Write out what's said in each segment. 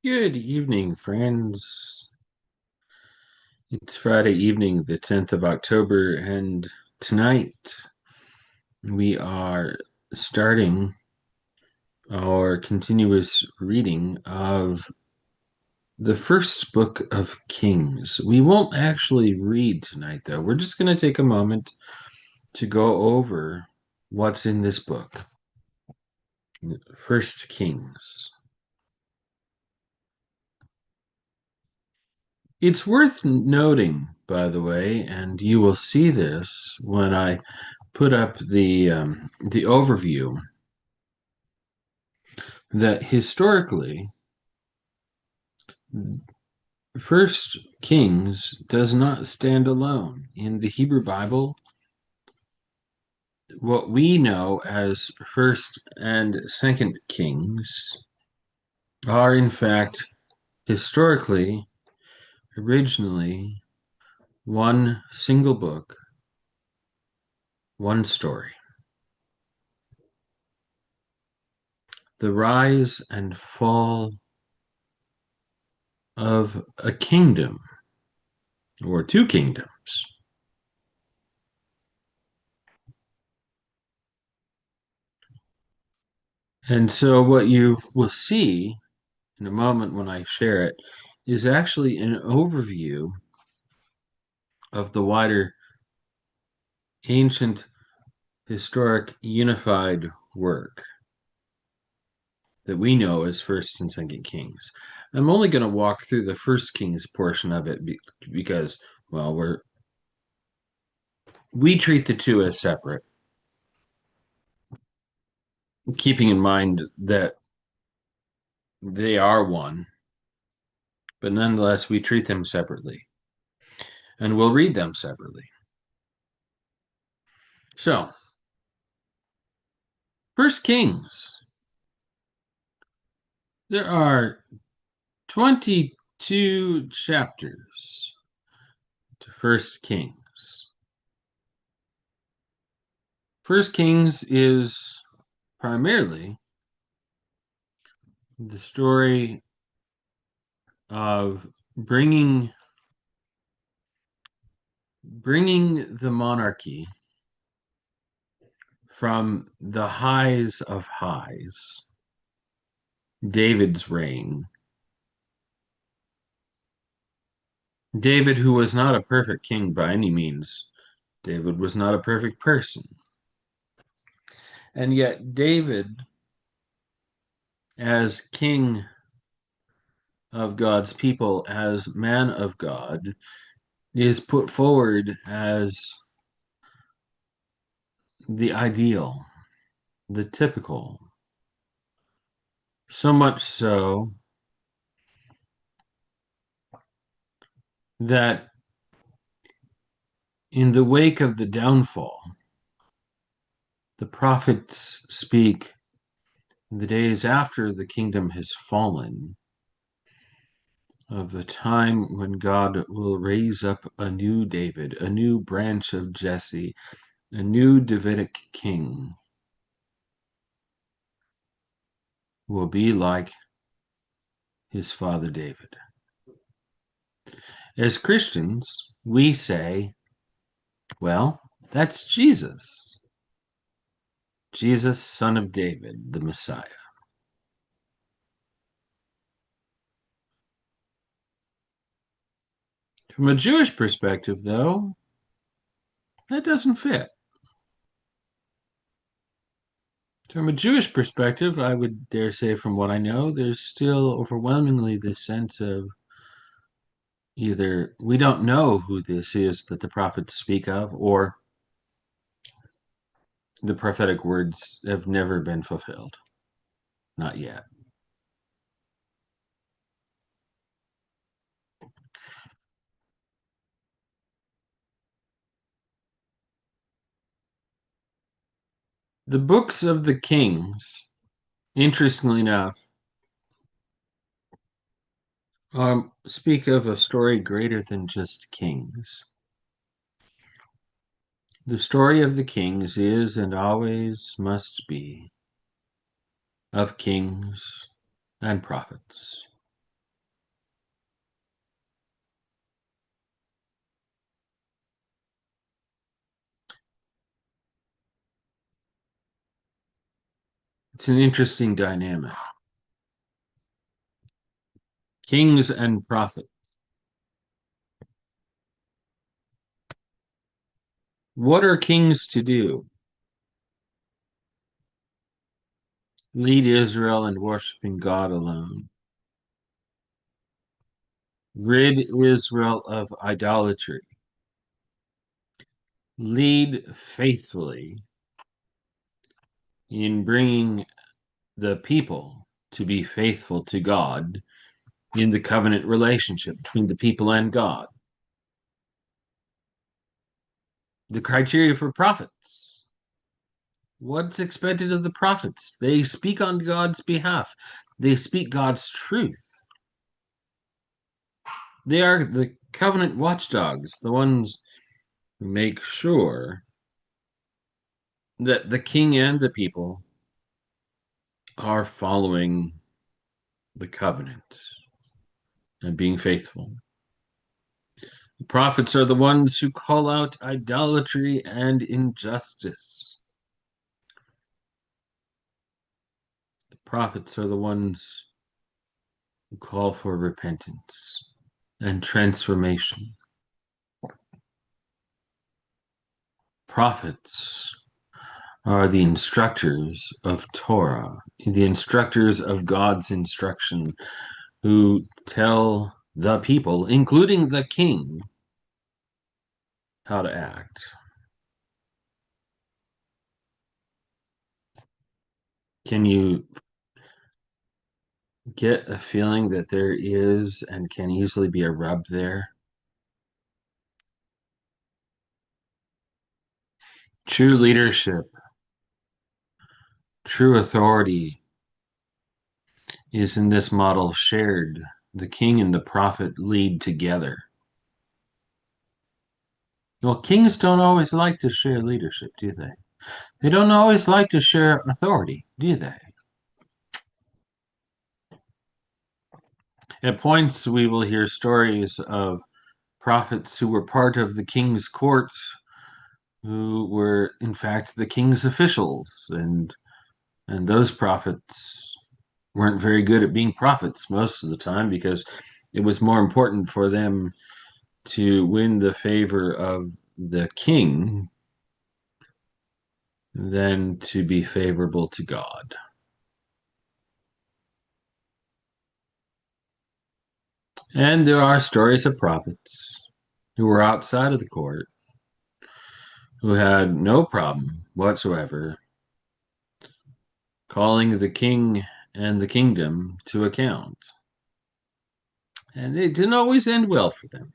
Good evening, friends. It's Friday evening, the 10th of October, and tonight we are starting our continuous reading of the first book of Kings. We won't actually read tonight, though. We're just going to take a moment to go over what's in this book, First Kings. It's worth noting, by the way, and you will see this when I put up the overview, that historically, First Kings does not stand alone. In the Hebrew Bible, what we know as First and Second Kings are, in fact, historically, originally, one single book, one story. The rise and fall of a kingdom, or two kingdoms. And so, what you will see in a moment when I share it is actually an overview of the wider ancient historic unified work that we know as First and Second Kings. I'm only going to walk through the First Kings portion of it because, well, we treat the two as separate, keeping in mind that they are one, but nonetheless we treat them separately, and we'll read them separately. So, First Kings. There are 22 chapters to First Kings. First Kings is primarily the story of bringing the monarchy from the highs of highs, David's reign. David, who was not a perfect king by any means, David was not a perfect person. And yet, David, as king of God's people, as man of God, is put forward as the ideal, the typical. So much so that in the wake of the downfall, the prophets speak the days after the kingdom has fallen of the time when God will raise up a new David, a new branch of Jesse, a new Davidic king who will be like his father David. As Christians, we say, well, that's Jesus. Jesus, son of David, the Messiah. From a Jewish perspective, though, that doesn't fit. From a Jewish perspective, I would dare say, from what I know, there's still overwhelmingly this sense of either we don't know who this is that the prophets speak of, or the prophetic words have never been fulfilled. Not yet. The books of the kings, interestingly enough, speak of a story greater than just kings. The story of the kings is and always must be of kings and prophets. It's an interesting dynamic. Kings and prophets. What are kings to do? Lead Israel in worshiping God alone. Rid Israel of idolatry. Lead faithfully in bringing the people to be faithful to God in the covenant relationship between the people and God. The criteria for prophets. What's expected of the prophets? They speak on God's behalf. They speak God's truth. They are the covenant watchdogs, the ones who make sure that the king and the people are following the covenant and being faithful. The prophets are the ones who call out idolatry and injustice. The prophets are the ones who call for repentance and transformation. Prophets are the instructors of Torah, the instructors of God's instruction, who tell the people, including the king, how to act. Can you get a feeling that there is and can easily be a rub there? True leadership, true authority is in this model shared. The king and the prophet lead together. Well, kings don't always like to share leadership, do they? They don't always like to share authority, do they? At points, we will hear stories of prophets who were part of the king's court, who were, in fact, the king's officials, and those prophets weren't very good at being prophets most of the time because it was more important for them to win the favor of the king than to be favorable to God. And there are stories of prophets who were outside of the court who had no problem whatsoever calling the king and the kingdom to account. And it didn't always end well for them.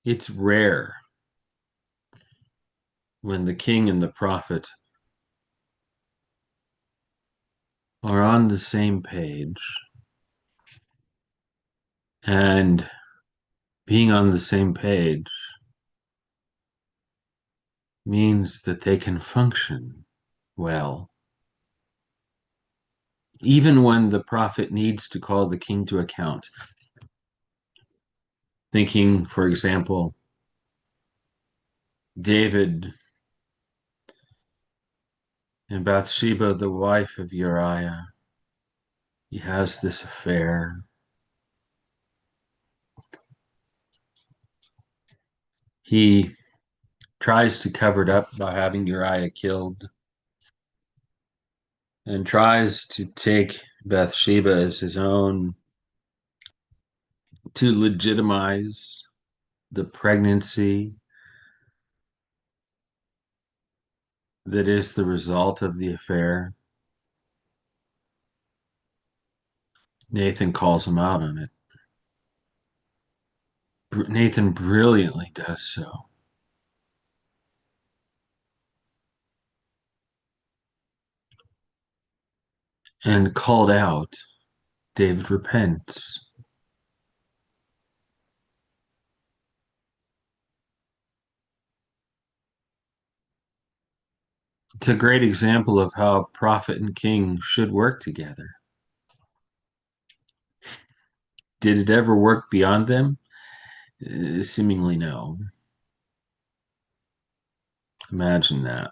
It's rare when the king and the prophet are on the same page. And being on the same page means that they can function well. Even when the prophet needs to call the king to account. Thinking, for example, David and Bathsheba, the wife of Uriah. He has this affair. He tries to cover it up by having Uriah killed and tries to take Bathsheba as his own to legitimize the pregnancy that is the result of the affair. Nathan calls him out on it. Nathan brilliantly does so. And called out, David repents. It's a great example of how prophet and king should work together. Did it ever work beyond them? Seemingly no. Imagine that.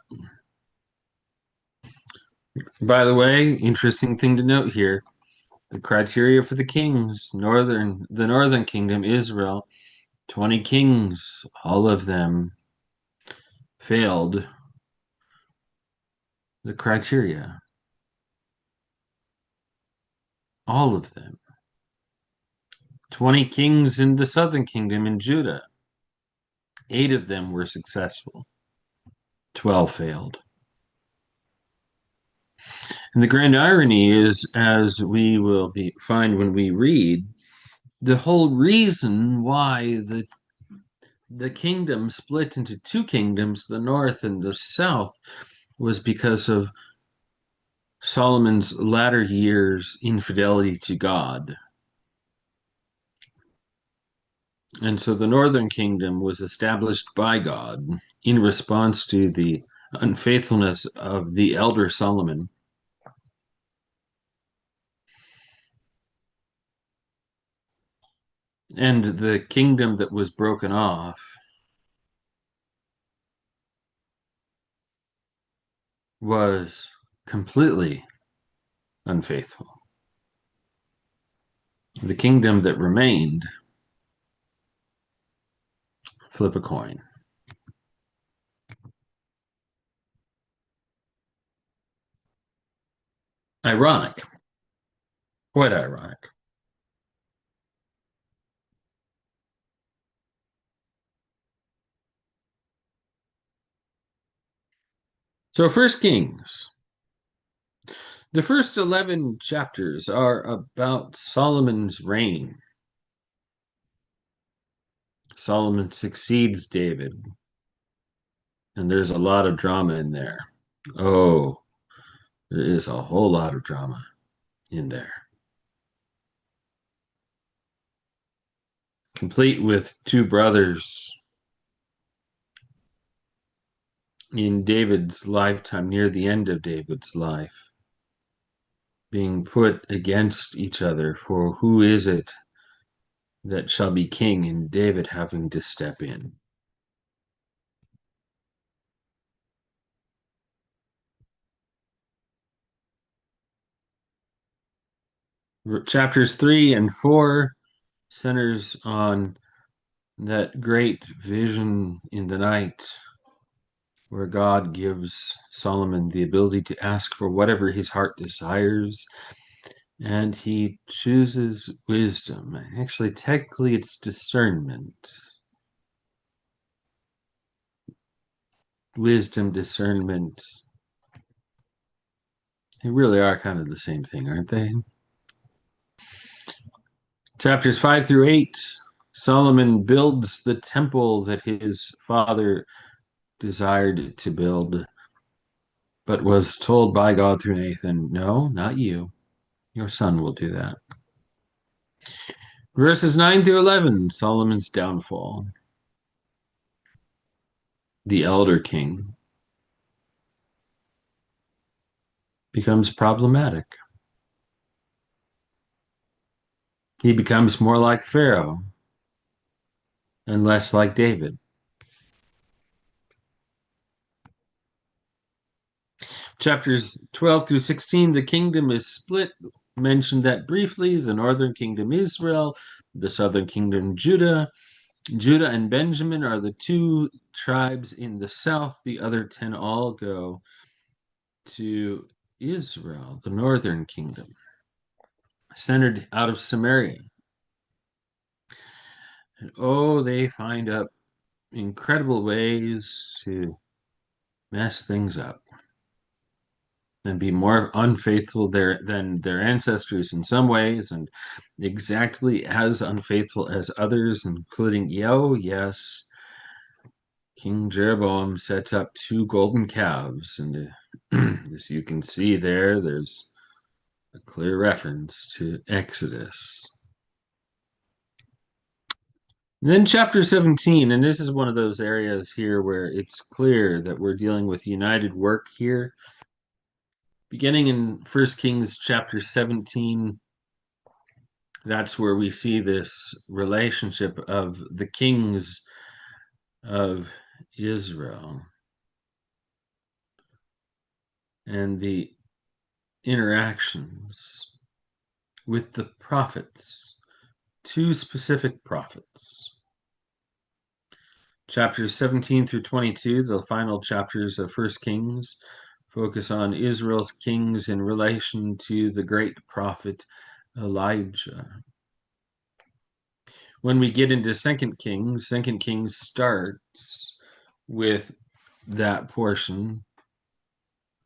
By the way, interesting thing to note here, the criteria for the kings, the northern kingdom, Israel, 20 kings, all of them failed the criteria. All of them. 20 kings in the southern kingdom in Judah. 8 of them were successful. 12 failed. And the grand irony is, as we will find when we read, the whole reason why the kingdom split into 2 kingdoms, the north and the south, was because of Solomon's latter years' infidelity to God. And so the northern kingdom was established by God in response to the unfaithfulness of the elder Solomon. And the kingdom that was broken off was completely unfaithful. The kingdom that remained, flip a coin. Ironic. Quite ironic. So, First Kings. The first 11 chapters are about Solomon's reign. Solomon succeeds David, and there's a lot of drama in there. Oh, there is a whole lot of drama in there. Complete with 2 brothers in David's lifetime, near the end of David's life, being put against each other for who is it that shall be king, and David having to step in. Chapters 3 and 4 centers on that great vision in the night where God gives Solomon the ability to ask for whatever his heart desires, and he chooses wisdom. Actually, technically, it's discernment. Wisdom, discernment, they really are kind of the same thing, aren't they? Chapters 5 through 8, Solomon builds the temple that his father desired to build, but was told by God through Nathan, no, not you. Your son will do that. Verses 9 through 11, Solomon's downfall. The elder king becomes problematic. He becomes more like Pharaoh and less like David. Chapters 12 through 16, the kingdom is split. Mentioned that briefly. The northern kingdom, Israel, the southern kingdom, Judah. Judah and Benjamin are the 2 tribes in the south. The other 10 all go to Israel, the northern kingdom, centered out of Samaria. And oh, they find up incredible ways to mess things up and be more unfaithful than their ancestors in some ways, and exactly as unfaithful as others, including, yes, King Jeroboam sets up 2 golden calves, and as you can see there's a clear reference to Exodus. And then chapter 17, and this is one of those areas here where it's clear that we're dealing with united work here. Beginning in 1 Kings chapter 17, that's where we see this relationship of the kings of Israel. and the interactions with the prophets, two specific prophets. Chapters 17 through 22, the final chapters of First Kings, focus on Israel's kings in relation to the great prophet Elijah. When we get into Second Kings starts with that portion.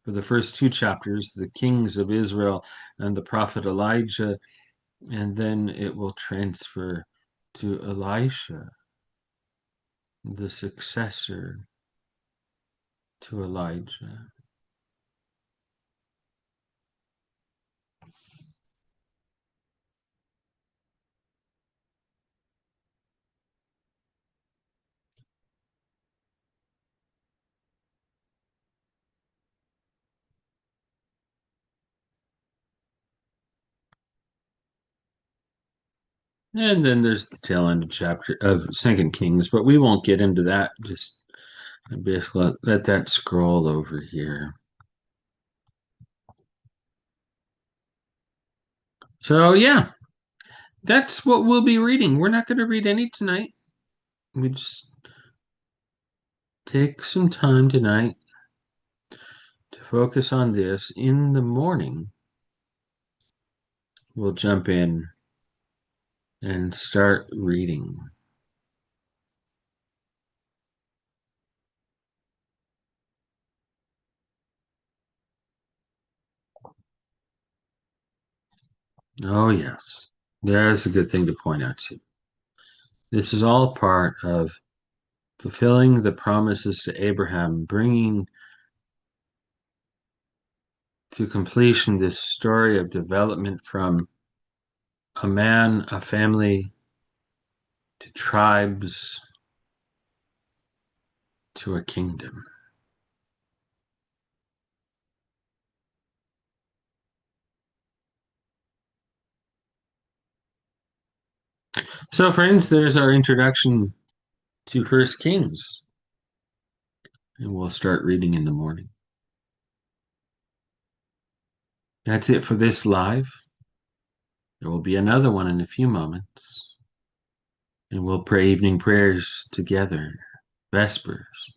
For the first two chapters, the kings of Israel and the prophet Elijah, and then it will transfer to Elisha, the successor to Elijah. And then there's the tail end of chapter of Second Kings, but we won't get into that. Just basically let that scroll over here. So yeah, that's what we'll be reading. We're not going to read any tonight. We just take some time tonight to focus on this. In the morning, we'll jump in and start reading. Oh, yes. That's a good thing to point out, too. This is all part of fulfilling the promises to Abraham, bringing to completion this story of development from a man, a family, to tribes, to a kingdom. So, friends, there's our introduction to First Kings, and we'll start reading in the morning. That's it for this live. There will be another one in a few moments, and we'll pray evening prayers together, Vespers,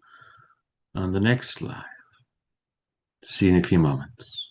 on the next live. See you in a few moments.